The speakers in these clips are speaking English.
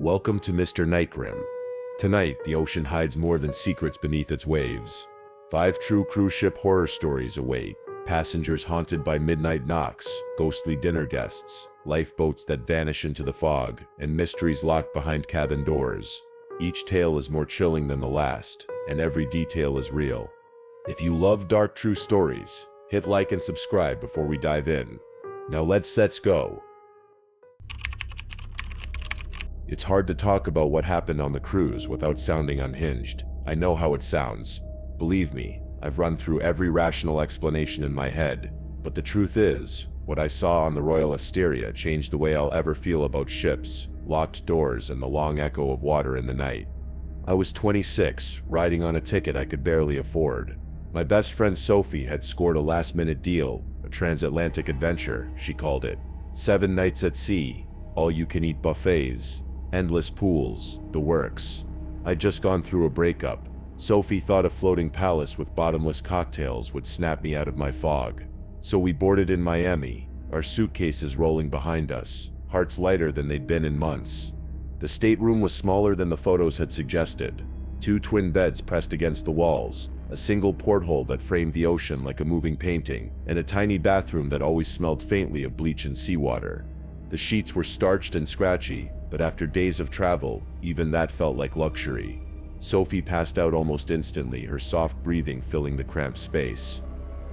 Welcome to Mr. Nightgrim. Tonight, the ocean hides more than secrets beneath its waves. 5 true cruise ship horror stories await. Passengers haunted by midnight knocks, ghostly dinner guests, lifeboats that vanish into the fog, and mysteries locked behind cabin doors. Each tale is more chilling than the last, and every detail is real. If you love dark true stories, hit like and subscribe before we dive in. Now let's go. It's hard to talk about what happened on the cruise without sounding unhinged. I know how it sounds. Believe me, I've run through every rational explanation in my head. But the truth is, what I saw on the Royal Asteria changed the way I'll ever feel about ships, locked doors, and the long echo of water in the night. I was 26, riding on a ticket I could barely afford. My best friend Sophie had scored a last-minute deal, a transatlantic adventure, she called it. 7 nights at sea, all-you-can-eat buffets, endless pools, the works. I'd just gone through a breakup. Sophie thought a floating palace with bottomless cocktails would snap me out of my fog. So we boarded in Miami, our suitcases rolling behind us, hearts lighter than they'd been in months. The stateroom was smaller than the photos had suggested. 2 twin beds pressed against the walls, a single porthole that framed the ocean like a moving painting, and a tiny bathroom that always smelled faintly of bleach and seawater. The sheets were starched and scratchy, but after days of travel, even that felt like luxury. Sophie passed out almost instantly, her soft breathing filling the cramped space.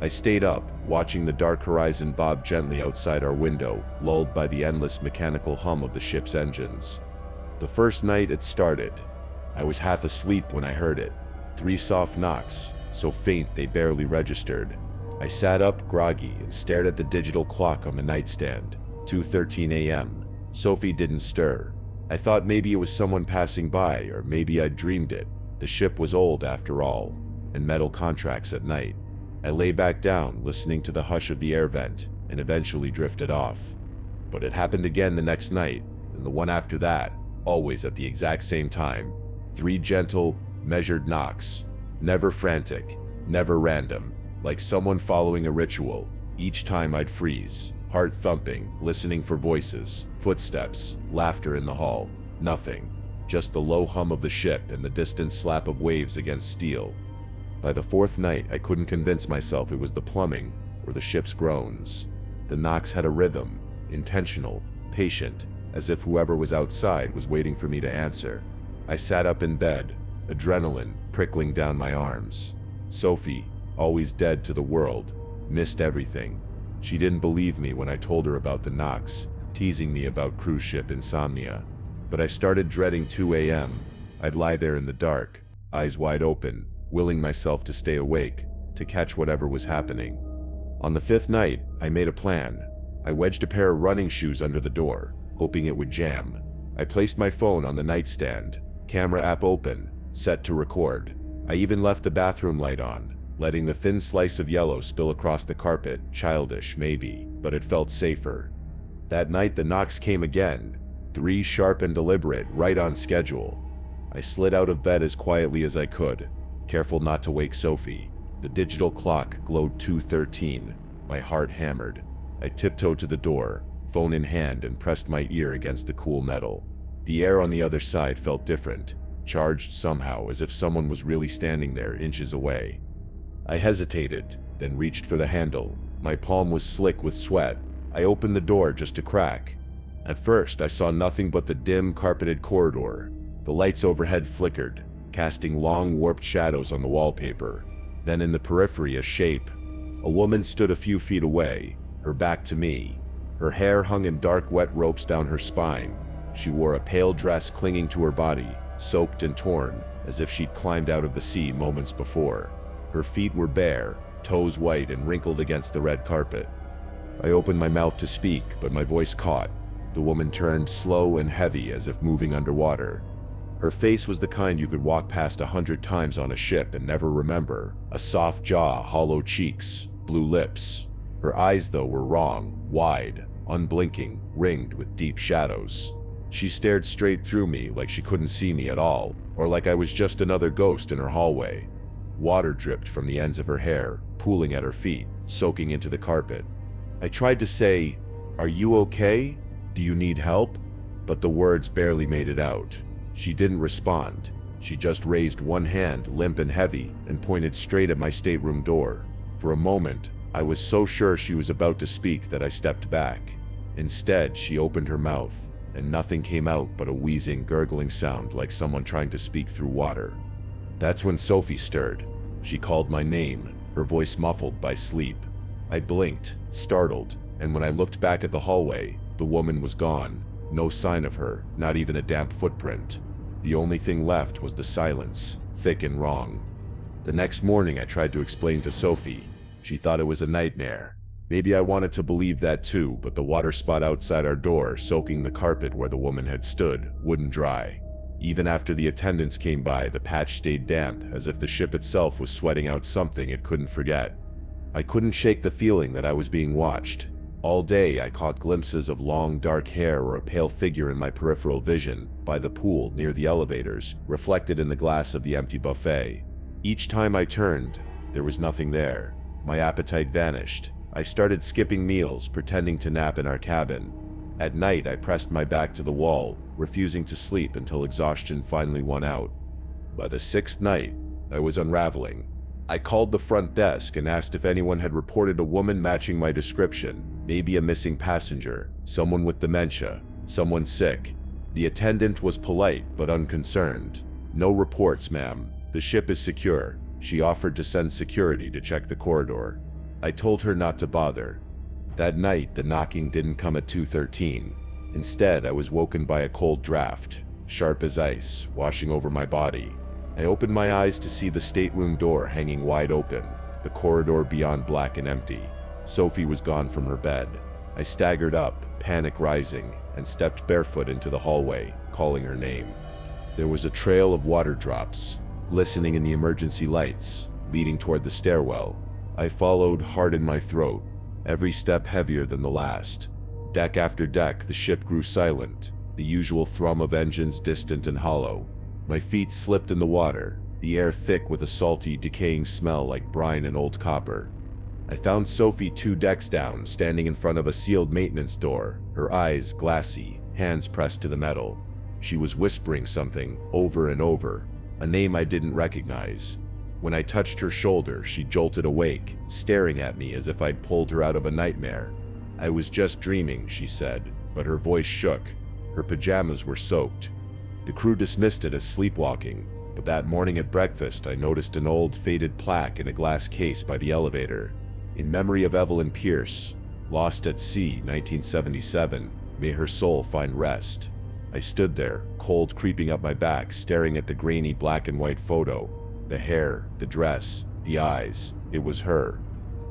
I stayed up, watching the dark horizon bob gently outside our window, lulled by the endless mechanical hum of the ship's engines. The first night it started. I was half asleep when I heard it. 3 soft knocks, so faint they barely registered. I sat up, groggy, and stared at the digital clock on the nightstand. 2:13 a.m. Sophie didn't stir. I thought maybe it was someone passing by, or maybe I'd dreamed it. The ship was old after all, and metal contracts at night. I lay back down, listening to the hush of the air vent, and eventually drifted off. But it happened again the next night, and the one after that, always at the exact same time. 3 gentle, measured knocks. Never frantic, never random, like someone following a ritual. Each time I'd freeze, heart thumping, listening for voices, footsteps, laughter in the hall. Nothing. Just the low hum of the ship and the distant slap of waves against steel. By the 4th night, I couldn't convince myself it was the plumbing or the ship's groans. The knocks had a rhythm, intentional, patient, as if whoever was outside was waiting for me to answer. I sat up in bed, adrenaline prickling down my arms. Sophie, always dead to the world, missed everything. She didn't believe me when I told her about the knocks, teasing me about cruise ship insomnia. But I started dreading 2 a.m. I'd lie there in the dark, eyes wide open, willing myself to stay awake, to catch whatever was happening. On the 5th night, I made a plan. I wedged a pair of running shoes under the door, hoping it would jam. I placed my phone on the nightstand, camera app open, set to record. I even left the bathroom light on, letting the thin slice of yellow spill across the carpet. Childish, maybe, but it felt safer. That night the knocks came again, 3 sharp and deliberate, right on schedule. I slid out of bed as quietly as I could, careful not to wake Sophie. The digital clock glowed 2:13. My heart hammered. I tiptoed to the door, phone in hand, and pressed my ear against the cool metal. The air on the other side felt different, charged somehow, as if someone was really standing there inches away. I hesitated, then reached for the handle. My palm was slick with sweat. I opened the door just a crack. At first, I saw nothing but the dim, carpeted corridor. The lights overhead flickered, casting long, warped shadows on the wallpaper. Then in the periphery, a shape. A woman stood a few feet away, her back to me. Her hair hung in dark, wet ropes down her spine. She wore a pale dress clinging to her body, soaked and torn, as if she'd climbed out of the sea moments before. Her feet were bare, toes white and wrinkled against the red carpet. I opened my mouth to speak, but my voice caught. The woman turned, slow and heavy, as if moving underwater. Her face was the kind you could walk past 100 times on a ship and never remember. A soft jaw, hollow cheeks, blue lips. Her eyes, though, were wrong, wide, unblinking, ringed with deep shadows. She stared straight through me, like she couldn't see me at all, or like I was just another ghost in her hallway. Water dripped from the ends of her hair, pooling at her feet, soaking into the carpet. I tried to say, "Are you okay? Do you need help?" but the words barely made it out. She didn't respond. She just raised one hand, limp and heavy, and pointed straight at my stateroom door. For a moment, I was so sure she was about to speak that I stepped back. Instead, she opened her mouth, and nothing came out but a wheezing, gurgling sound like someone trying to speak through water. That's when Sophie stirred. She called my name, her voice muffled by sleep. I blinked, startled, and when I looked back at the hallway, the woman was gone. No sign of her, not even a damp footprint. The only thing left was the silence, thick and wrong. The next morning I tried to explain to Sophie. She thought it was a nightmare. Maybe I wanted to believe that too, but the water spot outside our door, soaking the carpet where the woman had stood, wouldn't dry. Even after the attendants came by, the patch stayed damp, as if the ship itself was sweating out something it couldn't forget. I couldn't shake the feeling that I was being watched. All day I caught glimpses of long dark hair or a pale figure in my peripheral vision, by the pool, near the elevators, reflected in the glass of the empty buffet. Each time I turned, there was nothing there. My appetite vanished. I started skipping meals, pretending to nap in our cabin. At night I pressed my back to the wall, refusing to sleep until exhaustion finally won out. By the sixth night, I was unraveling. I called the front desk and asked if anyone had reported a woman matching my description, maybe a missing passenger, someone with dementia, someone sick. The attendant was polite but unconcerned. "No reports, ma'am. The ship is secure." She offered to send security to check the corridor. I told her not to bother. That night, the knocking didn't come at 2:13. Instead, I was woken by a cold draft, sharp as ice, washing over my body. I opened my eyes to see the stateroom door hanging wide open, the corridor beyond black and empty. Sophie was gone from her bed. I staggered up, panic rising, and stepped barefoot into the hallway, calling her name. There was a trail of water drops, glistening in the emergency lights, leading toward the stairwell. I followed, heart in my throat, every step heavier than the last. Deck after deck, the ship grew silent, the usual thrum of engines distant and hollow. My feet slipped in the water, the air thick with a salty, decaying smell like brine and old copper. I found Sophie 2 decks down, standing in front of a sealed maintenance door, her eyes glassy, hands pressed to the metal. She was whispering something, over and over, a name I didn't recognize. When I touched her shoulder, she jolted awake, staring at me as if I'd pulled her out of a nightmare. "I was just dreaming," she said, but her voice shook. Her pajamas were soaked. The crew dismissed it as sleepwalking, but that morning at breakfast I noticed an old, faded plaque in a glass case by the elevator. In memory of Evelyn Pierce, lost at sea, 1977, may her soul find rest. I stood there, cold creeping up my back, staring at the grainy black and white photo. The hair, the dress, the eyes, it was her.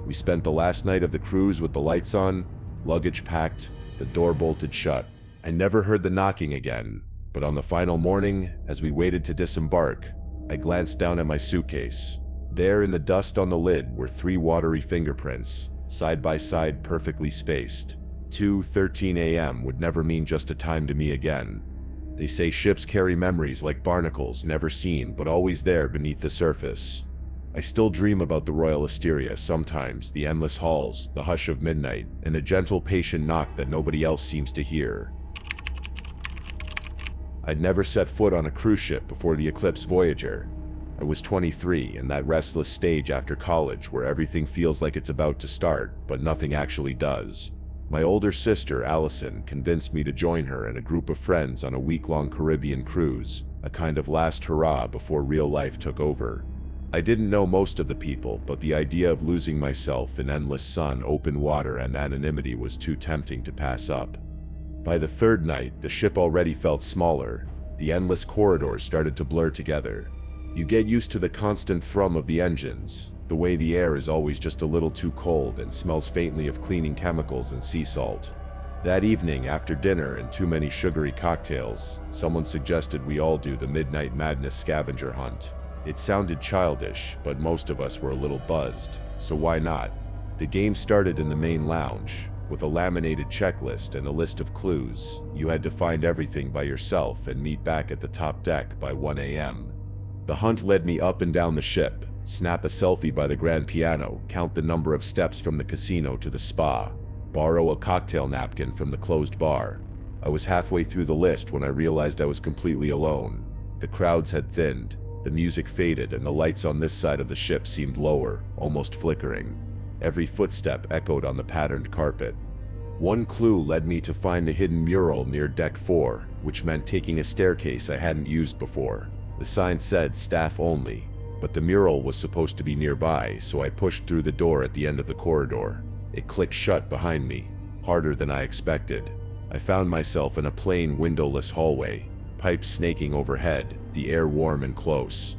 We spent the last night of the cruise with the lights on, luggage packed, the door bolted shut. I never heard the knocking again, but on the final morning, as we waited to disembark, I glanced down at my suitcase. There in the dust on the lid were 3 watery fingerprints, side by side, perfectly spaced. 2:13 a.m. would never mean just a time to me again. They say ships carry memories like barnacles, never seen but always there beneath the surface. I still dream about the Royal Asteria sometimes, the endless halls, the hush of midnight, and a gentle, patient knock that nobody else seems to hear. I'd never set foot on a cruise ship before the Eclipse Voyager. I was 23, in that restless stage after college where everything feels like it's about to start, but nothing actually does. My older sister, Allison, convinced me to join her and a group of friends on a week-long Caribbean cruise, a kind of last hurrah before real life took over. I didn't know most of the people, but the idea of losing myself in endless sun, open water, and anonymity was too tempting to pass up. By the 3rd night, the ship already felt smaller. The endless corridors started to blur together. You get used to the constant thrum of the engines, the way the air is always just a little too cold and smells faintly of cleaning chemicals and sea salt. That evening, after dinner and too many sugary cocktails, someone suggested we all do the Midnight Madness scavenger hunt. It sounded childish, but most of us were a little buzzed, so why not? The game started in the main lounge, with a laminated checklist and a list of clues. You had to find everything by yourself and meet back at the top deck by 1 a.m. The hunt led me up and down the ship, snap a selfie by the grand piano, count the number of steps from the casino to the spa, borrow a cocktail napkin from the closed bar. I was halfway through the list when I realized I was completely alone. The crowds had thinned, the music faded, and the lights on this side of the ship seemed lower, almost flickering. Every footstep echoed on the patterned carpet. One clue led me to find the hidden mural near Deck 4, which meant taking a staircase I hadn't used before. The sign said staff only, but the mural was supposed to be nearby, so I pushed through the door at the end of the corridor. It clicked shut behind me, harder than I expected. I found myself in a plain, windowless hallway, pipes snaking overhead, the air warm and close.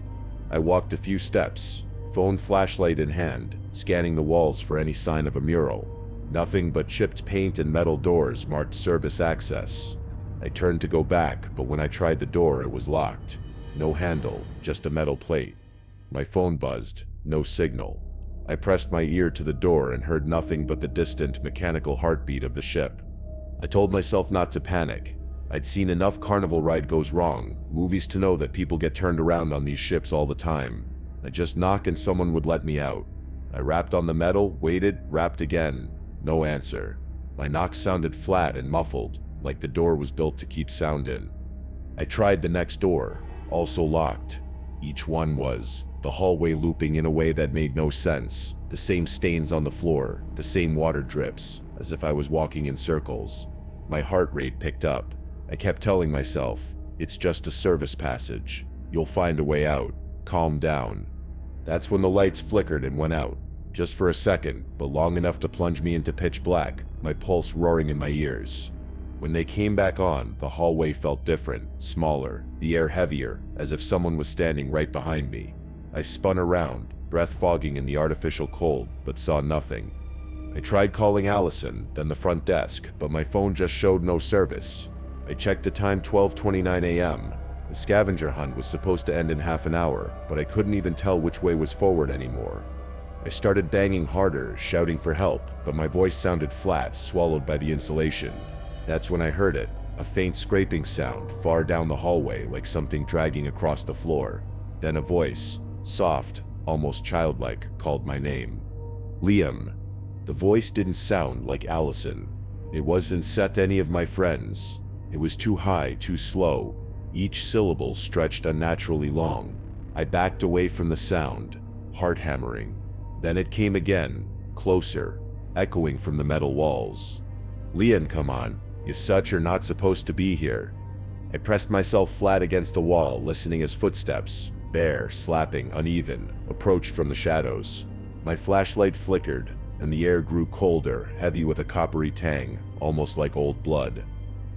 I walked a few steps, phone flashlight in hand, scanning the walls for any sign of a mural. Nothing but chipped paint and metal doors marked service access. I turned to go back, but when I tried the door, it was locked. No handle, just a metal plate. My phone buzzed, no signal. I pressed my ear to the door and heard nothing but the distant, mechanical heartbeat of the ship. I told myself not to panic. I'd seen enough carnival ride goes wrong movies to know that people get turned around on these ships all the time. I'd just knock and someone would let me out. I rapped on the metal, waited, rapped again. No answer. My knock sounded flat and muffled, like the door was built to keep sound in. I tried the next door, also locked. Each one was. The hallway looping in a way that made no sense. The same stains on the floor, the same water drips, as if I was walking in circles. My heart rate picked up. I kept telling myself, it's just a service passage. You'll find a way out. Calm down. That's when the lights flickered and went out. Just for a second, but long enough to plunge me into pitch black, my pulse roaring in my ears. When they came back on, the hallway felt different, smaller, the air heavier, as if someone was standing right behind me. I spun around, breath fogging in the artificial cold, but saw nothing. I tried calling Allison, then the front desk, but my phone just showed no service. I checked the time, 12:29 a.m. The scavenger hunt was supposed to end in half an hour, but I couldn't even tell which way was forward anymore. I started banging harder, shouting for help, but my voice sounded flat, swallowed by the insulation. That's when I heard it, a faint scraping sound far down the hallway, like something dragging across the floor. Then a voice, soft, almost childlike, called my name. Liam. The voice didn't sound like Allison. It wasn't set any of my friends. It was too high, too slow. Each syllable stretched unnaturally long. I backed away from the sound, heart hammering. Then it came again, closer, echoing from the metal walls. Liam, come on. You such are not supposed to be here. I pressed myself flat against the wall, listening as footsteps, bare, slapping, uneven, approached from the shadows. My flashlight flickered, and the air grew colder, heavy with a coppery tang, almost like old blood.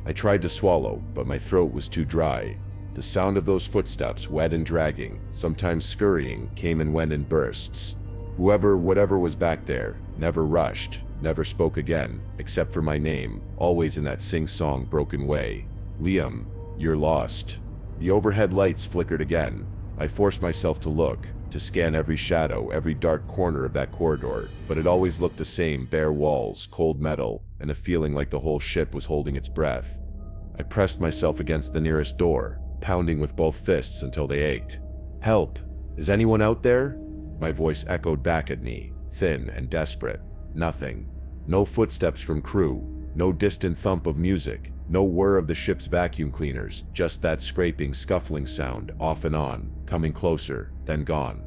I tried to swallow, but my throat was too dry. The sound of those footsteps, wet and dragging, sometimes scurrying, came and went in bursts. Whatever was back there, never rushed, never spoke again, except for my name, always in that sing-song broken way. Liam, you're lost. The overhead lights flickered again. I forced myself to look, to scan every shadow, every dark corner of that corridor, but it always looked the same, bare walls, cold metal, and a feeling like the whole ship was holding its breath. I pressed myself against the nearest door, pounding with both fists until they ached. Help! Is anyone out there? My voice echoed back at me, thin and desperate. Nothing. No footsteps from crew, no distant thump of music, no whir of the ship's vacuum cleaners, just that scraping, scuffling sound, off and on, coming closer, then gone.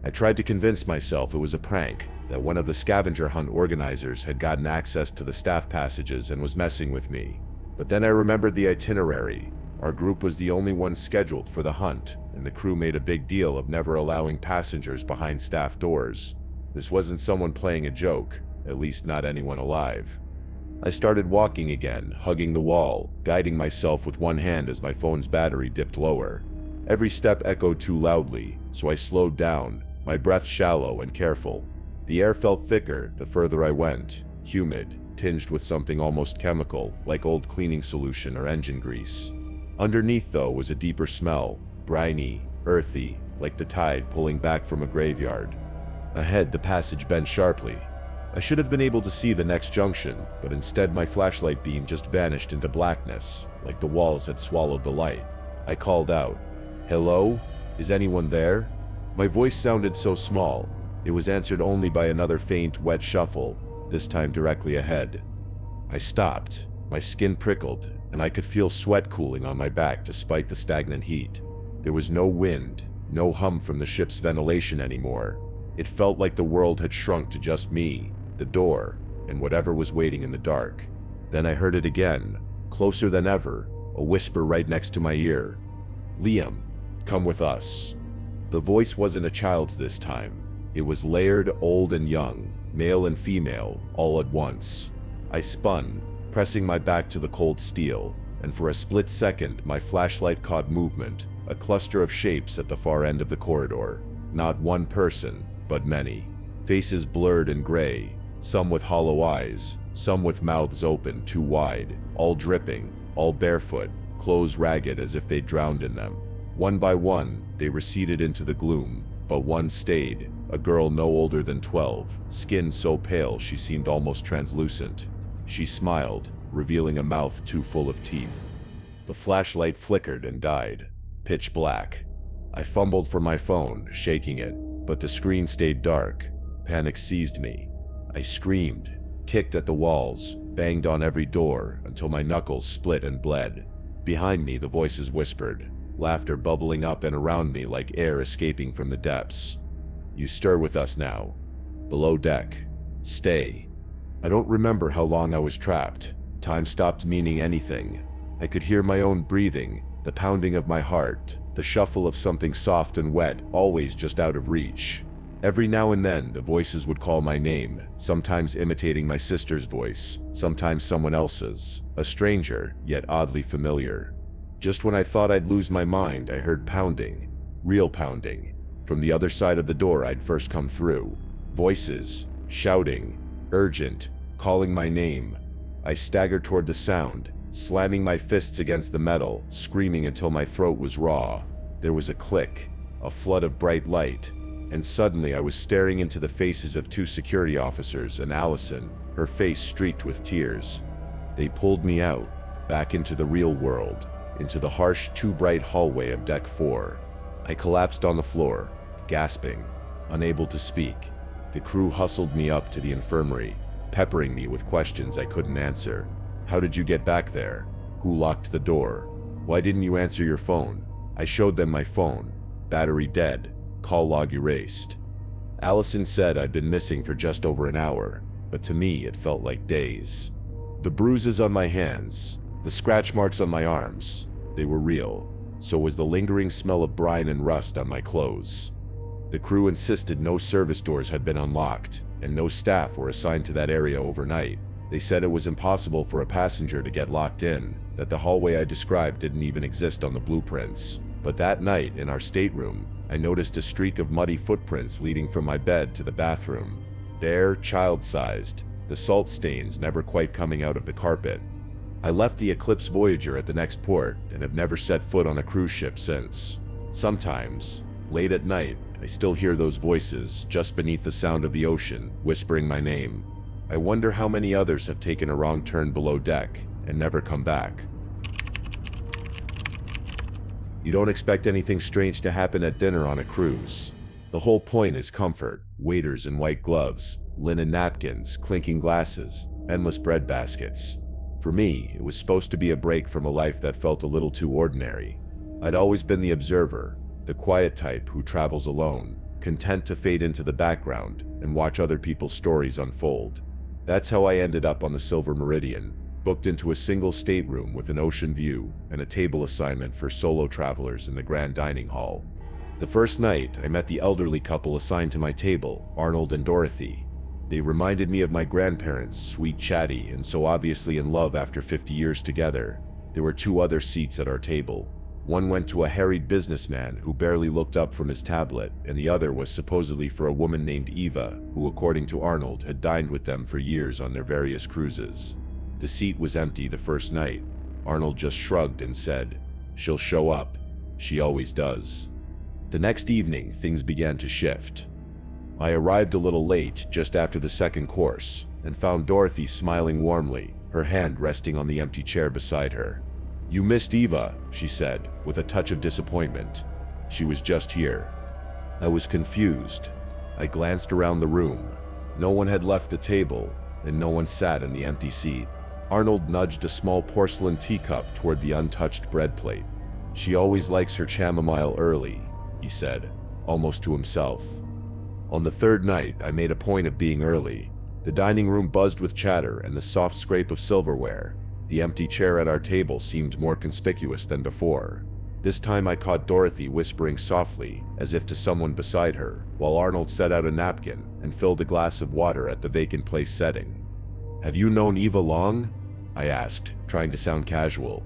I tried to convince myself it was a prank, that one of the scavenger hunt organizers had gotten access to the staff passages and was messing with me. But then I remembered the itinerary. Our group was the only one scheduled for the hunt, and the crew made a big deal of never allowing passengers behind staff doors. This wasn't someone playing a joke, at least not anyone alive. I started walking again, hugging the wall, guiding myself with one hand as my phone's battery dipped lower. Every step echoed too loudly, so I slowed down, my breath shallow and careful. The air felt thicker the further I went, humid, tinged with something almost chemical, like old cleaning solution or engine grease. Underneath, though, was a deeper smell, briny, earthy, like the tide pulling back from a graveyard. Ahead, the passage bent sharply. I should have been able to see the next junction, but instead my flashlight beam just vanished into blackness, like the walls had swallowed the light. I called out, "Hello? Is anyone there?" My voice sounded so small. It was answered only by another faint, wet shuffle, this time directly ahead. I stopped. My skin prickled, and I could feel sweat cooling on my back despite the stagnant heat. There was no wind, no hum from the ship's ventilation anymore. It felt like the world had shrunk to just me, the door, and whatever was waiting in the dark. Then I heard it again, closer than ever, a whisper right next to my ear. "Liam, come with us." The voice wasn't a child's this time. It was layered, old and young, male and female, all at once. I spun, pressing my back to the cold steel, and for a split second my flashlight caught movement, a cluster of shapes at the far end of the corridor. Not one person, but many. Faces blurred and gray, some with hollow eyes, some with mouths open too wide, all dripping, all barefoot, clothes ragged as if they'd drowned in them. One by one, they receded into the gloom, but one stayed, a girl no older than 12, skin so pale she seemed almost translucent. She smiled, revealing a mouth too full of teeth. The flashlight flickered and died. Pitch black. I fumbled for my phone, shaking it, but the screen stayed dark. Panic seized me. I screamed, kicked at the walls, banged on every door until my knuckles split and bled. Behind me, the voices whispered, laughter bubbling up and around me like air escaping from the depths. "You stir with us now. Below deck. Stay." I don't remember how long I was trapped. Time stopped meaning anything. I could hear my own breathing, the pounding of my heart, the shuffle of something soft and wet, always just out of reach. Every now and then, the voices would call my name, sometimes imitating my sister's voice, sometimes someone else's, a stranger, yet oddly familiar. Just when I thought I'd lose my mind, I heard pounding, real pounding, from the other side of the door I'd first come through. Voices, shouting, urgent, calling my name. I staggered toward the sound, slamming my fists against the metal, screaming until my throat was raw. There was a click, a flood of bright light, and suddenly I was staring into the faces of two security officers and Allison, her face streaked with tears. They pulled me out, back into the real world, into the harsh, too bright hallway of Deck 4. I collapsed on the floor, gasping, unable to speak. The crew hustled me up to the infirmary, peppering me with questions I couldn't answer. "How did you get back there? Who locked the door? Why didn't you answer your phone?" I showed them my phone. Battery dead. Call log erased. Allison said I'd been missing for just over an hour, but to me it felt like days. The bruises on my hands, the scratch marks on my arms, they were real. So was the lingering smell of brine and rust on my clothes. The crew insisted no service doors had been unlocked, and no staff were assigned to that area overnight. They said it was impossible for a passenger to get locked in, that the hallway I described didn't even exist on the blueprints. But that night, in our stateroom, I noticed a streak of muddy footprints leading from my bed to the bathroom. Bare, child-sized, the salt stains never quite coming out of the carpet. I left the Eclipse Voyager at the next port and have never set foot on a cruise ship since. Sometimes, late at night, I still hear those voices just beneath the sound of the ocean, whispering my name. I wonder how many others have taken a wrong turn below deck and never come back. You don't expect anything strange to happen at dinner on a cruise. The whole point is comfort, waiters in white gloves, linen napkins, clinking glasses, endless bread baskets. For me, it was supposed to be a break from a life that felt a little too ordinary. I'd always been the observer, the quiet type who travels alone, content to fade into the background and watch other people's stories unfold. That's how I ended up on the Silver Meridian, booked into a single stateroom with an ocean view and a table assignment for solo travelers in the grand dining hall. The first night, I met the elderly couple assigned to my table, Arnold and Dorothy. They reminded me of my grandparents, sweet, chatty, and so obviously in love after 50 years together. There were two other seats at our table. One went to a harried businessman who barely looked up from his tablet, and the other was supposedly for a woman named Eva, who, according to Arnold, had dined with them for years on their various cruises. The seat was empty the first night. Arnold just shrugged and said, "She'll show up. She always does." The next evening, things began to shift. I arrived a little late, just after the second course, and found Dorothy smiling warmly, her hand resting on the empty chair beside her. "You missed Eva," she said, with a touch of disappointment. "She was just here." I was confused. I glanced around the room. No one had left the table, and no one sat in the empty seat. Arnold nudged a small porcelain teacup toward the untouched bread plate. "She always likes her chamomile early," he said, almost to himself. On the third night, I made a point of being early. The dining room buzzed with chatter and the soft scrape of silverware. The empty chair at our table seemed more conspicuous than before. This time I caught Dorothy whispering softly, as if to someone beside her, while Arnold set out a napkin and filled a glass of water at the vacant place setting. "Have you known Eva long?" I asked, trying to sound casual.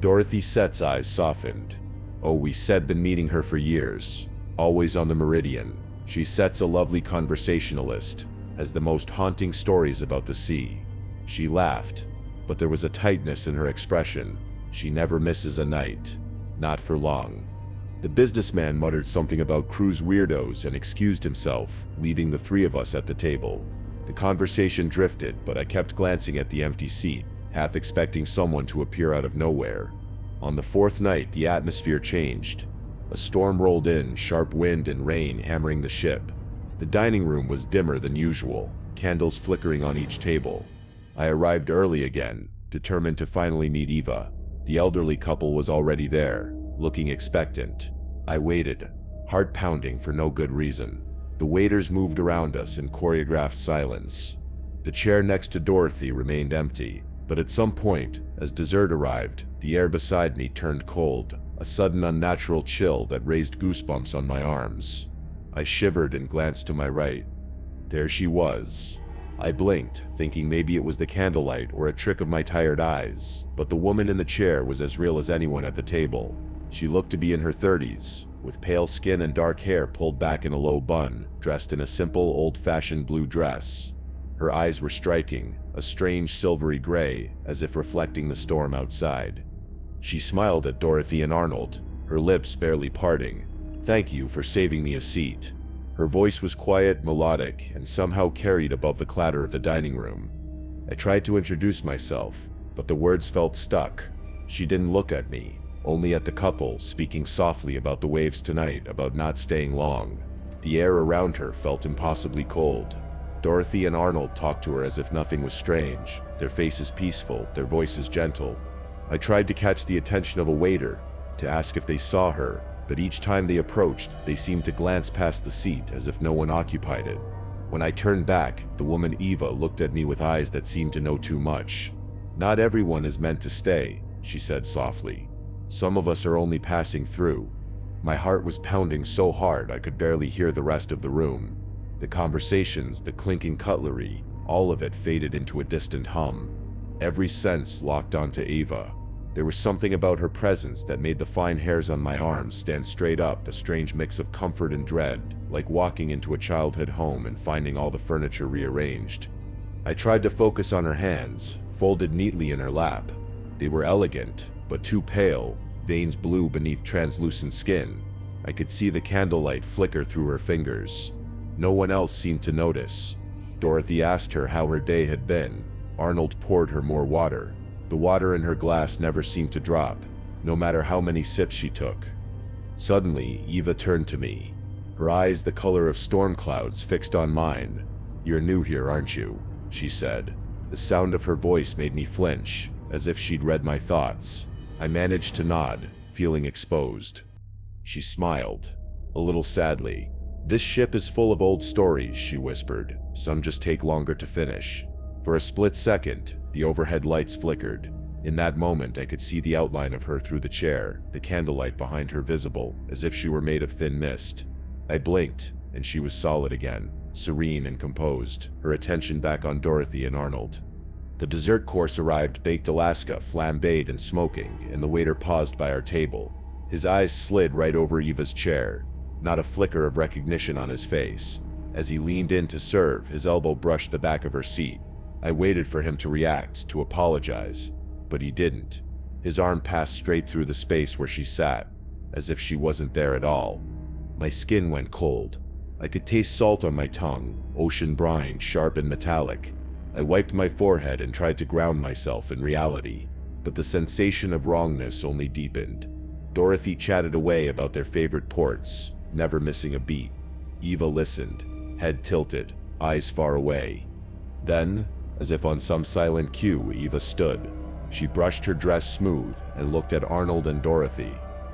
Dorothy Set's eyes softened. "Oh, we said been meeting her for years. Always on the meridian. She Set's a lovely conversationalist, has the most haunting stories about the sea." She laughed, but there was a tightness in her expression. "She never misses a night. Not for long." The businessman muttered something about cruise weirdos and excused himself, leaving the three of us at the table. The conversation drifted, but I kept glancing at the empty seat, half expecting someone to appear out of nowhere. On the fourth night, the atmosphere changed. A storm rolled in, sharp wind and rain hammering the ship. The dining room was dimmer than usual, candles flickering on each table. I arrived early again, determined to finally meet Eva. The elderly couple was already there, looking expectant. I waited, heart pounding for no good reason. The waiters moved around us in choreographed silence. The chair next to Dorothy remained empty, but at some point, as dessert arrived, the air beside me turned cold, a sudden unnatural chill that raised goosebumps on my arms. I shivered and glanced to my right. There she was. I blinked, thinking maybe it was the candlelight or a trick of my tired eyes, but the woman in the chair was as real as anyone at the table. She looked to be in her 30s, with pale skin and dark hair pulled back in a low bun, dressed in a simple, old-fashioned blue dress. Her eyes were striking, a strange silvery gray, as if reflecting the storm outside. She smiled at Dorothy and Arnold, her lips barely parting. "Thank you for saving me a seat." Her voice was quiet, melodic, and somehow carried above the clatter of the dining room. I tried to introduce myself, but the words felt stuck. She didn't look at me, only at the couple, speaking softly about the waves tonight, about not staying long. The air around her felt impossibly cold. Dorothy and Arnold talked to her as if nothing was strange, their faces peaceful, their voices gentle. I tried to catch the attention of a waiter, to ask if they saw her, but each time they approached, they seemed to glance past the seat as if no one occupied it. When I turned back, the woman Eva looked at me with eyes that seemed to know too much. "Not everyone is meant to stay," she said softly. "Some of us are only passing through." My heart was pounding so hard I could barely hear the rest of the room. The conversations, the clinking cutlery, all of it faded into a distant hum. Every sense locked onto Eva. There was something about her presence that made the fine hairs on my arms stand straight up, a strange mix of comfort and dread, like walking into a childhood home and finding all the furniture rearranged. I tried to focus on her hands, folded neatly in her lap. They were elegant, but too pale, veins blue beneath translucent skin. I could see the candlelight flicker through her fingers. No one else seemed to notice. Dorothy asked her how her day had been. Arnold poured her more water. The water in her glass never seemed to drop, no matter how many sips she took. Suddenly, Eva turned to me, her eyes the color of storm clouds fixed on mine. "You're new here, aren't you?" she said. The sound of her voice made me flinch, as if she'd read my thoughts. I managed to nod, feeling exposed. She smiled, a little sadly. "This ship is full of old stories," she whispered. "Some just take longer to finish." For a split second, the overhead lights flickered. In that moment, I could see the outline of her through the chair, the candlelight behind her visible, as if she were made of thin mist. I blinked, and she was solid again, serene and composed, her attention back on Dorothy and Arnold. The dessert course arrived, baked Alaska, flambéed and smoking, and the waiter paused by our table. His eyes slid right over Eva's chair, not a flicker of recognition on his face. As he leaned in to serve, his elbow brushed the back of her seat. I waited for him to react, to apologize, but he didn't. His arm passed straight through the space where she sat, as if she wasn't there at all. My skin went cold. I could taste salt on my tongue, ocean brine, sharp and metallic. I wiped my forehead and tried to ground myself in reality, but the sensation of wrongness only deepened. Dorothy chatted away about their favorite ports, never missing a beat. Eva listened, head tilted, eyes far away. Then, As if on some silent cue, Eva stood. She brushed her dress smooth and looked at Arnold and Dorothy.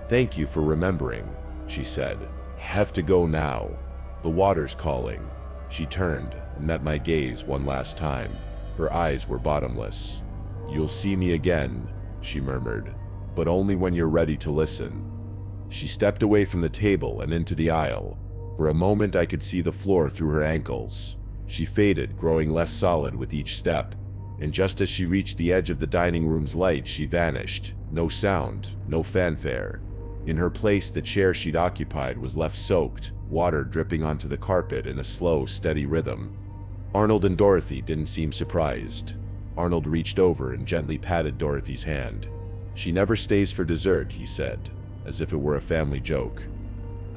"Thank you for remembering," she said. "Have to go now. The water's calling." She turned and met my gaze one last time. Her eyes were bottomless. "You'll see me again," she murmured, "but only when you're ready to listen." She stepped away from the table and into the aisle. For a moment I could see the floor through her ankles. She faded, growing less solid with each step, and just as she reached the edge of the dining room's light, she vanished. No sound, no fanfare. In her place, the chair she'd occupied was left soaked, water dripping onto the carpet in a slow, steady rhythm. Arnold and Dorothy didn't seem surprised. Arnold reached over and gently patted Dorothy's hand. "She never stays for dessert," he said, as if it were a family joke.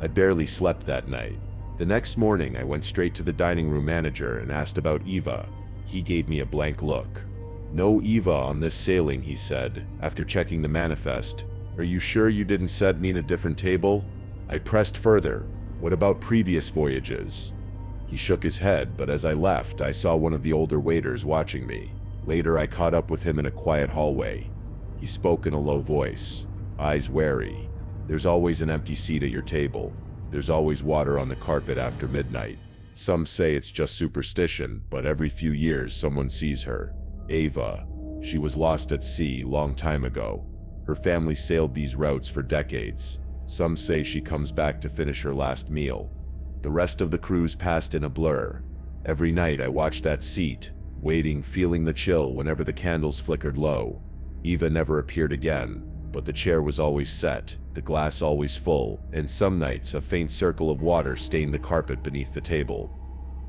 I barely slept that night. The next morning, I went straight to the dining room manager and asked about Eva. He gave me a blank look. "No Eva on this sailing," he said, after checking the manifest. "Are you sure you didn't set me in a different table?" I pressed further. "What about previous voyages?" He shook his head, but as I left, I saw one of the older waiters watching me. Later, I caught up with him in a quiet hallway. He spoke in a low voice, eyes wary. "There's always an empty seat at your table. There's always water on the carpet after midnight. Some say it's just superstition, but every few years someone sees her. Ava. She was lost at sea long time ago. Her family sailed these routes for decades. Some say she comes back to finish her last meal." The rest of the cruise passed in a blur. Every night I watched that seat, waiting, feeling the chill whenever the candles flickered low. Eva never appeared again, but the chair was always set, the glass always full, and some nights a faint circle of water stained the carpet beneath the table.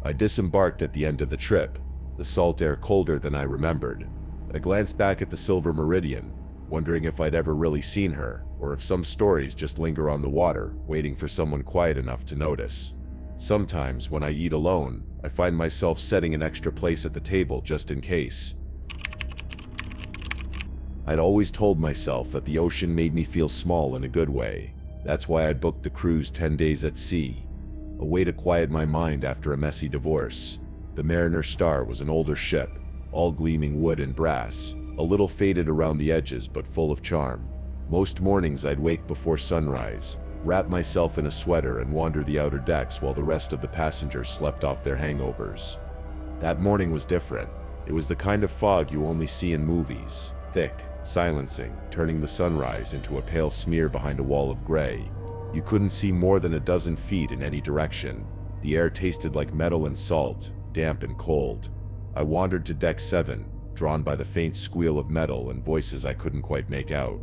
I disembarked at the end of the trip, the salt air colder than I remembered. I glanced back at the Silver Meridian, wondering if I'd ever really seen her, or if some stories just linger on the water, waiting for someone quiet enough to notice. Sometimes, when I eat alone, I find myself setting an extra place at the table just in case. I'd always told myself that the ocean made me feel small in a good way. That's why I'd booked the cruise 10 days at sea. A way to quiet my mind after a messy divorce. The Mariner Star was an older ship, all gleaming wood and brass, a little faded around the edges but full of charm. Most mornings I'd wake before sunrise, wrap myself in a sweater and wander the outer decks while the rest of the passengers slept off their hangovers. That morning was different. It was the kind of fog you only see in movies, thick, silencing, turning the sunrise into a pale smear behind a wall of gray. You couldn't see more than a dozen feet in any direction. The air tasted like metal and salt, damp and cold. I wandered to deck 7, drawn by the faint squeal of metal and voices I couldn't quite make out.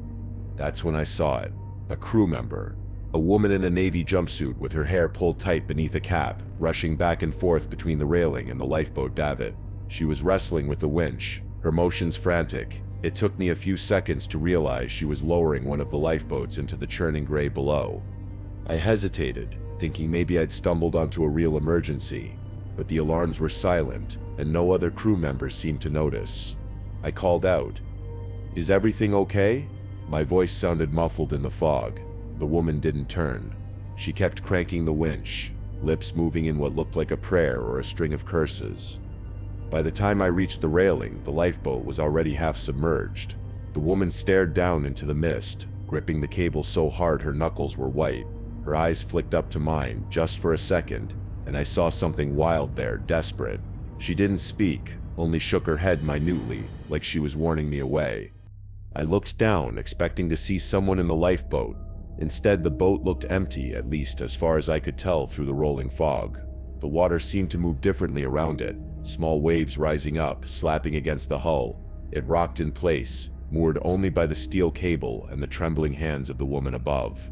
That's when I saw it. A crew member. A woman in a navy jumpsuit with her hair pulled tight beneath a cap, rushing back and forth between the railing and the lifeboat davit. She was wrestling with the winch, her motions frantic. It took me a few seconds to realize she was lowering one of the lifeboats into the churning gray below. I hesitated, thinking maybe I'd stumbled onto a real emergency, but the alarms were silent, and no other crew members seemed to notice. I called out, "Is everything okay?" My voice sounded muffled in the fog. The woman didn't turn. She kept cranking the winch, lips moving in what looked like a prayer or a string of curses. By the time I reached the railing, the lifeboat was already half submerged. The woman stared down into the mist, gripping the cable so hard her knuckles were white. Her eyes flicked up to mine just for a second, and I saw something wild there, desperate. She didn't speak, only shook her head minutely, like she was warning me away. I looked down, expecting to see someone in the lifeboat. Instead, the boat looked empty, at least as far as I could tell through the rolling fog. The water seemed to move differently around it, small waves rising up, slapping against the hull. It rocked in place, moored only by the steel cable and the trembling hands of the woman above.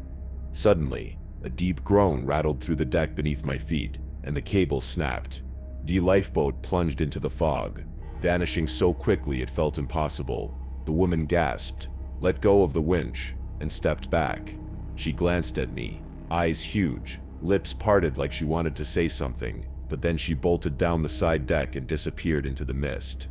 Suddenly, a deep groan rattled through the deck beneath my feet, and the cable snapped. The lifeboat plunged into the fog, vanishing so quickly it felt impossible. The woman gasped, let go of the winch, and stepped back. She glanced at me, eyes huge, lips parted like she wanted to say something, but then she bolted down the side deck and disappeared into the mist.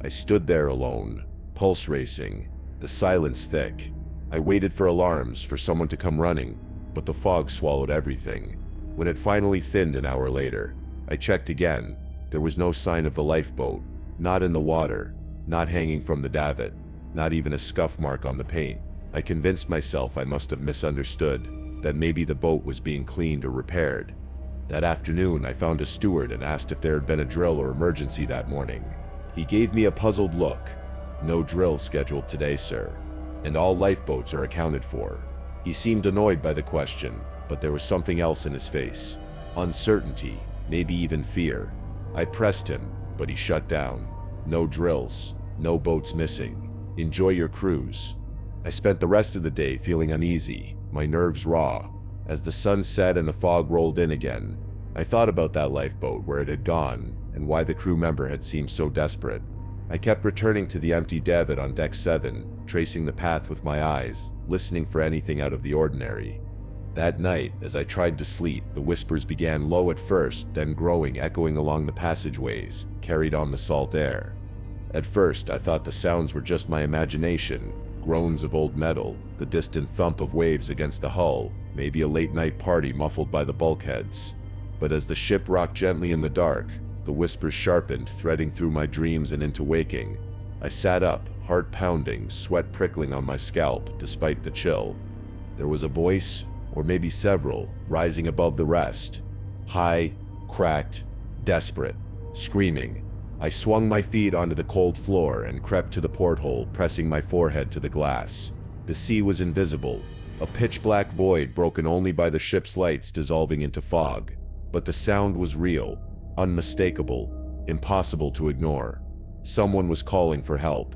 I stood there alone, pulse racing, the silence thick. I waited for alarms, for someone to come running, but the fog swallowed everything. When it finally thinned an hour later, I checked again. There was no sign of the lifeboat, Not in the water, not hanging from the davit, not even a scuff mark on the paint. I convinced myself I must have misunderstood, that maybe the boat was being cleaned or repaired. That afternoon, I found a steward and asked if there had been a drill or emergency that morning. He gave me a puzzled look. "No drill scheduled today, sir, and all lifeboats are accounted for." He seemed annoyed by the question, but there was something else in his face. Uncertainty, maybe even fear. I pressed him, but he shut down. "No drills, no boats missing. Enjoy your cruise." I spent the rest of the day feeling uneasy, my nerves raw. As the sun set and the fog rolled in again, I thought about that lifeboat, where it had gone, and why the crew member had seemed so desperate. I kept returning to the empty davit on deck 7, tracing the path with my eyes, listening for anything out of the ordinary. That night, as I tried to sleep, the whispers began low at first, then growing, echoing along the passageways, carried on the salt air. At first, I thought the sounds were just my imagination, groans of old metal, the distant thump of waves against the hull, maybe a late-night party muffled by the bulkheads. But as the ship rocked gently in the dark, the whispers sharpened, threading through my dreams and into waking. I sat up, heart pounding, sweat prickling on my scalp, despite the chill. There was a voice, or maybe several, rising above the rest. High, cracked, desperate, screaming. I swung my feet onto the cold floor and crept to the porthole, pressing my forehead to the glass. The sea was invisible, a pitch-black void broken only by the ship's lights dissolving into fog. But the sound was real, unmistakable, impossible to ignore. Someone was calling for help.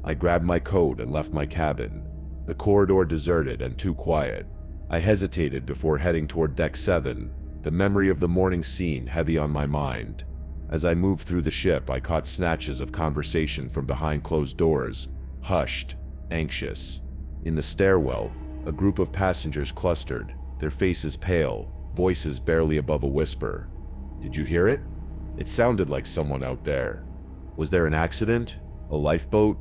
I grabbed my coat and left my cabin. The corridor deserted and too quiet. I hesitated before heading toward deck 7, the memory of the morning scene heavy on my mind. As I moved through the ship, I caught snatches of conversation from behind closed doors, hushed, anxious. In the stairwell, a group of passengers clustered, their faces pale, voices barely above a whisper. "Did you hear it? It sounded like someone out there. Was there an accident? A lifeboat?"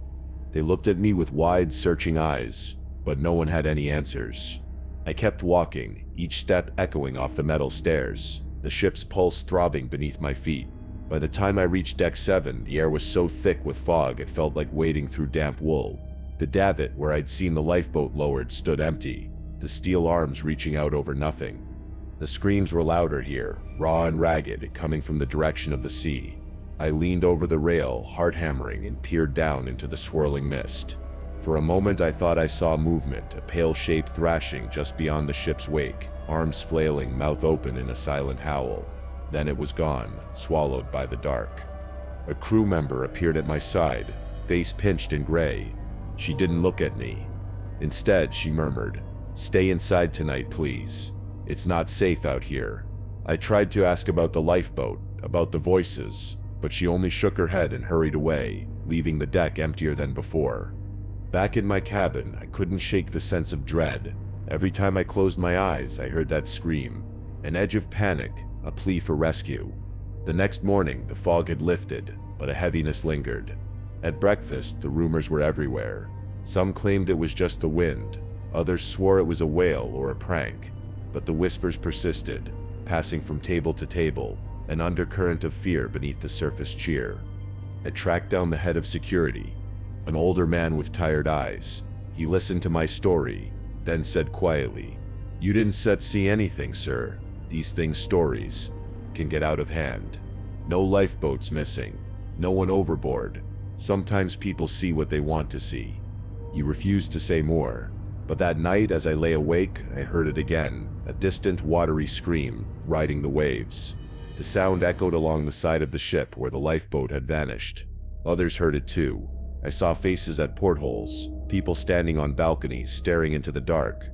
They looked at me with wide, searching eyes, but no one had any answers. I kept walking, each step echoing off the metal stairs, the ship's pulse throbbing beneath my feet. By the time I reached deck 7, the air was so thick with fog it felt like wading through damp wool. The davit, where I'd seen the lifeboat lowered, stood empty, the steel arms reaching out over nothing. The screams were louder here, raw and ragged, coming from the direction of the sea. I leaned over the rail, heart hammering, and peered down into the swirling mist. For a moment I thought I saw movement, a pale shape thrashing just beyond the ship's wake, arms flailing, mouth open in a silent howl. Then it was gone, swallowed by the dark. A crew member appeared at my side, face pinched and gray. She didn't look at me. Instead, she murmured, "Stay inside tonight, please. It's not safe out here." I tried to ask about the lifeboat, about the voices, but she only shook her head and hurried away, leaving the deck emptier than before. Back in my cabin, I couldn't shake the sense of dread. Every time I closed my eyes, I heard that scream, an edge of panic, a plea for rescue. The next morning, the fog had lifted, but a heaviness lingered. At breakfast, the rumors were everywhere. Some claimed it was just the wind, others swore it was a whale or a prank, but the whispers persisted, passing from table to table, an undercurrent of fear beneath the surface cheer. I tracked down the head of security, an older man with tired eyes. He listened to my story, then said quietly, "You didn't see anything, sir. These things, stories, can get out of hand. No lifeboats missing, no one overboard. Sometimes people see what they want to see." He refused to say more, but that night as I lay awake, I heard it again, a distant watery scream, riding the waves. The sound echoed along the side of the ship where the lifeboat had vanished. Others heard it too. I saw faces at portholes, people standing on balconies staring into the dark.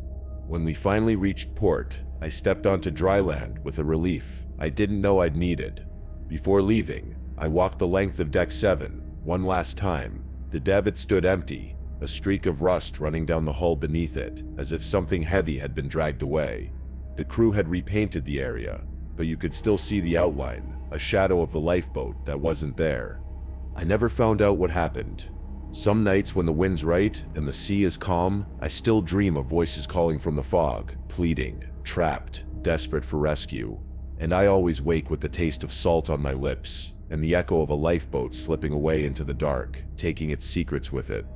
When we finally reached port, I stepped onto dry land with a relief I didn't know I'd needed. Before leaving, I walked the length of deck 7, one last time. The davit stood empty, a streak of rust running down the hull beneath it, as if something heavy had been dragged away. The crew had repainted the area, but you could still see the outline, a shadow of the lifeboat that wasn't there. I never found out what happened. Some nights when the wind's right and the sea is calm, I still dream of voices calling from the fog, pleading, trapped, desperate for rescue. And I always wake with the taste of salt on my lips, and the echo of a lifeboat slipping away into the dark, taking its secrets with it.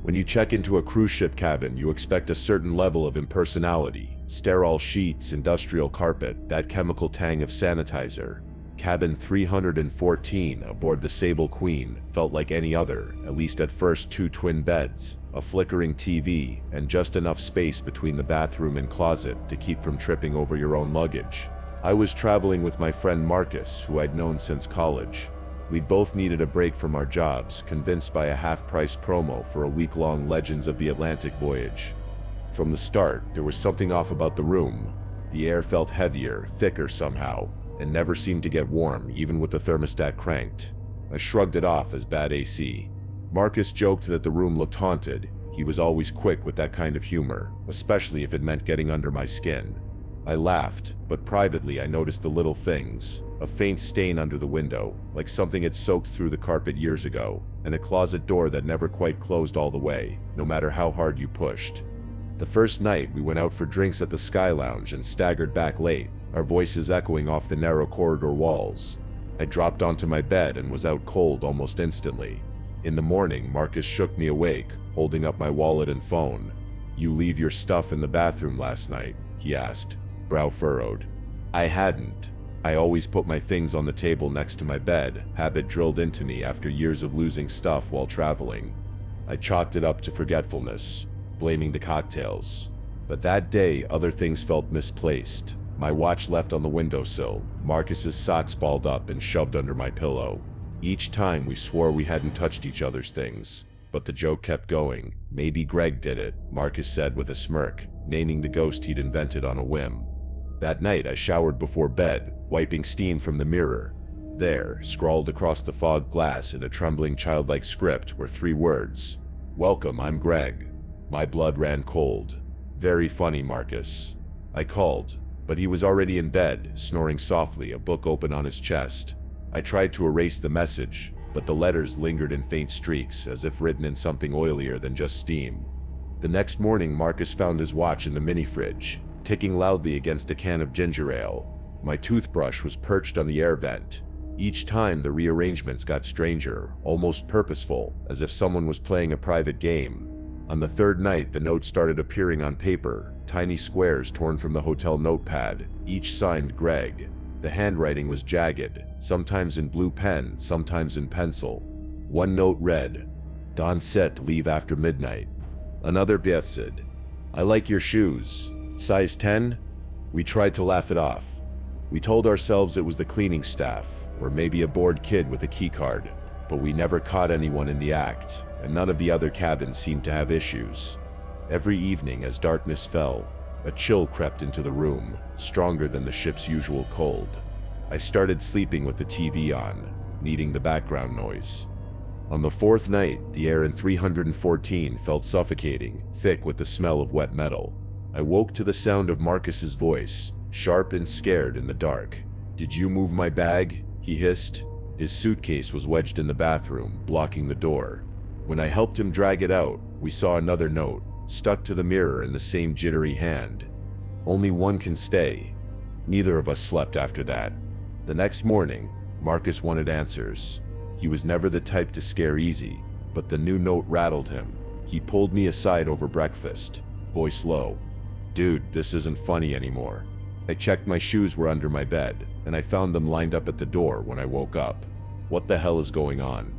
When you check into a cruise ship cabin, you expect a certain level of impersonality. Sterile sheets, industrial carpet, that chemical tang of sanitizer. Cabin 314 aboard the Sable Queen felt like any other, at least at first. 2 twin beds, a flickering TV, and just enough space between the bathroom and closet to keep from tripping over your own luggage. I was traveling with my friend Marcus, who I'd known since college. We both needed a break from our jobs, convinced by a half-price promo for a week-long Legends of the Atlantic voyage. From the start, there was something off about the room. The air felt heavier, thicker somehow, and never seemed to get warm, even with the thermostat cranked. I shrugged it off as bad AC. Marcus joked that the room looked haunted. He was always quick with that kind of humor, especially if it meant getting under my skin. I laughed, but privately I noticed the little things. A faint stain under the window, like something had soaked through the carpet years ago, and a closet door that never quite closed all the way, no matter how hard you pushed. The first night, we went out for drinks at the Sky Lounge and staggered back late, our voices echoing off the narrow corridor walls. I dropped onto my bed and was out cold almost instantly. In the morning, Marcus shook me awake, holding up my wallet and phone. "You leave your stuff in the bathroom last night?" he asked, brow furrowed. I hadn't. I always put my things on the table next to my bed, habit drilled into me after years of losing stuff while traveling. I chalked it up to forgetfulness, blaming the cocktails. But that day, other things felt misplaced. My watch left on the windowsill, Marcus's socks balled up and shoved under my pillow. Each time we swore we hadn't touched each other's things, but the joke kept going. "Maybe Greg did it," Marcus said with a smirk, naming the ghost he'd invented on a whim. That night I showered before bed, wiping steam from the mirror. There, scrawled across the fogged glass in a trembling childlike script, were 3 words. "Welcome, I'm Greg." My blood ran cold. "Very funny, Marcus." I called, but he was already in bed, snoring softly, a book open on his chest. I tried to erase the message, but the letters lingered in faint streaks, as if written in something oilier than just steam. The next morning, Marcus found his watch in the mini-fridge, ticking loudly against a can of ginger ale. My toothbrush was perched on the air vent. Each time, the rearrangements got stranger, almost purposeful, as if someone was playing a private game. On the 3rd night, the notes started appearing on paper, tiny squares torn from the hotel notepad, each signed Greg. The handwriting was jagged, sometimes in blue pen, sometimes in pencil. One note read, "Don set leave after midnight." Another Beth said, "I like your shoes. Size 10? We tried to laugh it off. We told ourselves it was the cleaning staff, or maybe a bored kid with a keycard, but we never caught anyone in the act, and none of the other cabins seemed to have issues. Every evening as darkness fell, a chill crept into the room, stronger than the ship's usual cold. I started sleeping with the TV on, needing the background noise. On the 4th night, the air in 314 felt suffocating, thick with the smell of wet metal. I woke to the sound of Marcus's voice, sharp and scared in the dark. "Did you move my bag?" he hissed. His suitcase was wedged in the bathroom, blocking the door. When I helped him drag it out, we saw another note, stuck to the mirror in the same jittery hand. "Only one can stay." Neither of us slept after that. The next morning, Marcus wanted answers. He was never the type to scare easy, but the new note rattled him. He pulled me aside over breakfast, voice low. "Dude, this isn't funny anymore." I checked my shoes were under my bed, and I found them lined up at the door when I woke up. "What the hell is going on?"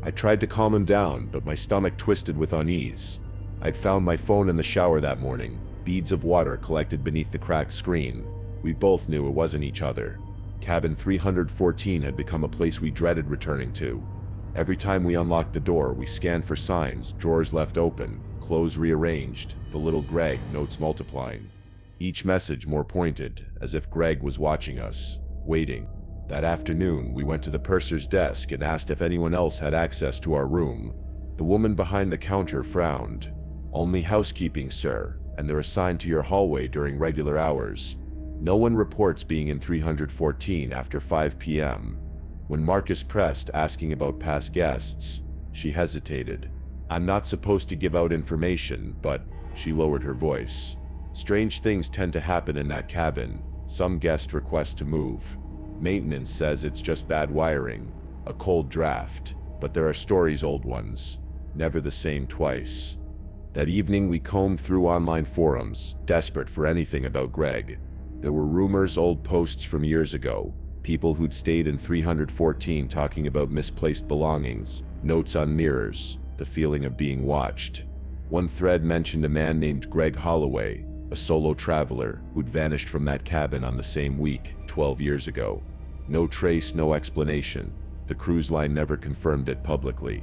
I tried to calm him down, but my stomach twisted with unease. I'd found my phone in the shower that morning, beads of water collected beneath the cracked screen. We both knew it wasn't each other. Cabin 314 had become a place we dreaded returning to. Every time we unlocked the door, we scanned for signs, drawers left open, clothes rearranged, the little Greg notes multiplying. Each message more pointed, as if Greg was watching us, waiting. That afternoon, we went to the purser's desk and asked if anyone else had access to our room. The woman behind the counter frowned. "Only housekeeping, sir, and they're assigned to your hallway during regular hours. No one reports being in 314 after 5 p.m. When Marcus pressed, asking about past guests, she hesitated. "I'm not supposed to give out information, but," she lowered her voice, "strange things tend to happen in that cabin. Some guest request to move." Maintenance says it's just bad wiring, a cold draft, but there are stories, old ones, never the same twice. That evening we combed through online forums, desperate for anything about Greg. There were rumors, old posts from years ago, people who'd stayed in 314 talking about misplaced belongings, notes on mirrors, the feeling of being watched. One thread mentioned a man named Greg Holloway, a solo traveler who'd vanished from that cabin on the same week, 12 years ago. No trace, no explanation. The cruise line never confirmed it publicly.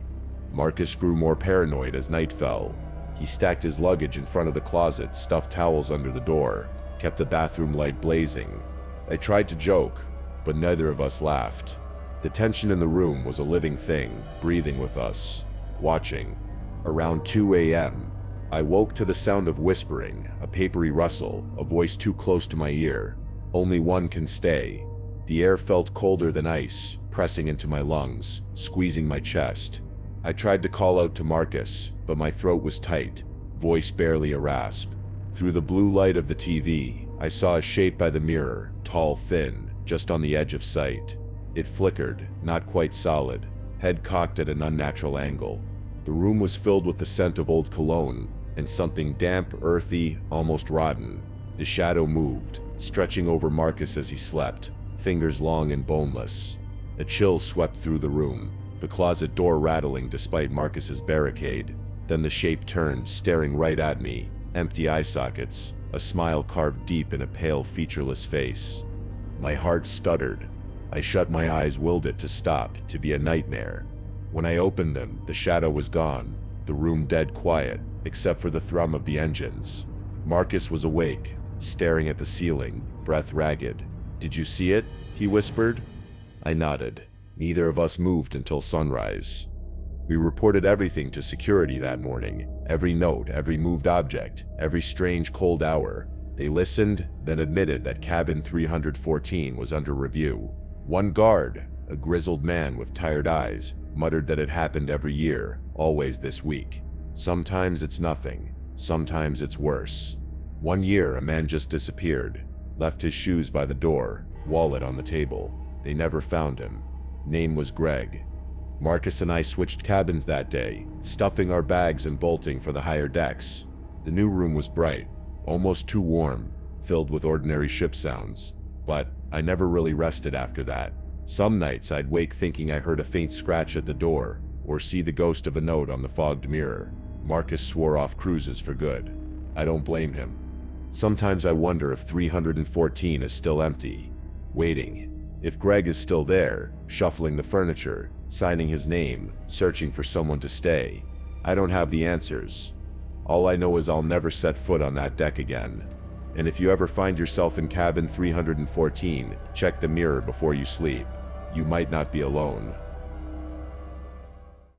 Marcus grew more paranoid as night fell. He stacked his luggage in front of the closet, stuffed towels under the door, kept the bathroom light blazing. I tried to joke, but neither of us laughed. The tension in the room was a living thing, breathing with us, watching. Around 2 a.m., I woke to the sound of whispering, a papery rustle, a voice too close to my ear. Only one can stay. The air felt colder than ice, pressing into my lungs, squeezing my chest. I tried to call out to Marcus, but my throat was tight, voice barely a rasp. Through the blue light of the TV, I saw a shape by the mirror, tall, thin, just on the edge of sight. It flickered, not quite solid, head cocked at an unnatural angle. The room was filled with the scent of old cologne, and something damp, earthy, almost rotten. The shadow moved, stretching over Marcus as he slept, fingers long and boneless. A chill swept through the room, the closet door rattling despite Marcus's barricade. Then the shape turned, staring right at me, empty eye sockets, a smile carved deep in a pale, featureless face. My heart stuttered. I shut my eyes, willed it to stop, to be a nightmare. When I opened them, the shadow was gone, the room dead quiet, except for the thrum of the engines. Marcus was awake, staring at the ceiling, breath ragged. "Did you see it?" he whispered. I nodded. Neither of us moved until sunrise. We reported everything to security that morning, every note, every moved object, every strange cold hour. They listened, then admitted that cabin 314 was under review. One guard, a grizzled man with tired eyes, muttered that it happened every year, always this week. Sometimes it's nothing, sometimes it's worse. One year a man just disappeared, left his shoes by the door, wallet on the table. They never found him. Name was Greg. Marcus and I switched cabins that day, stuffing our bags and bolting for the higher decks. The new room was bright, almost too warm, filled with ordinary ship sounds. But I never really rested after that. Some nights I'd wake thinking I heard a faint scratch at the door, or see the ghost of a note on the fogged mirror. Marcus swore off cruises for good. I don't blame him. Sometimes I wonder if 314 is still empty, waiting. If Greg is still there, shuffling the furniture, signing his name, searching for someone to stay. I don't have the answers. All I know is I'll never set foot on that deck again. And if you ever find yourself in cabin 314, check the mirror before you sleep. You might not be alone.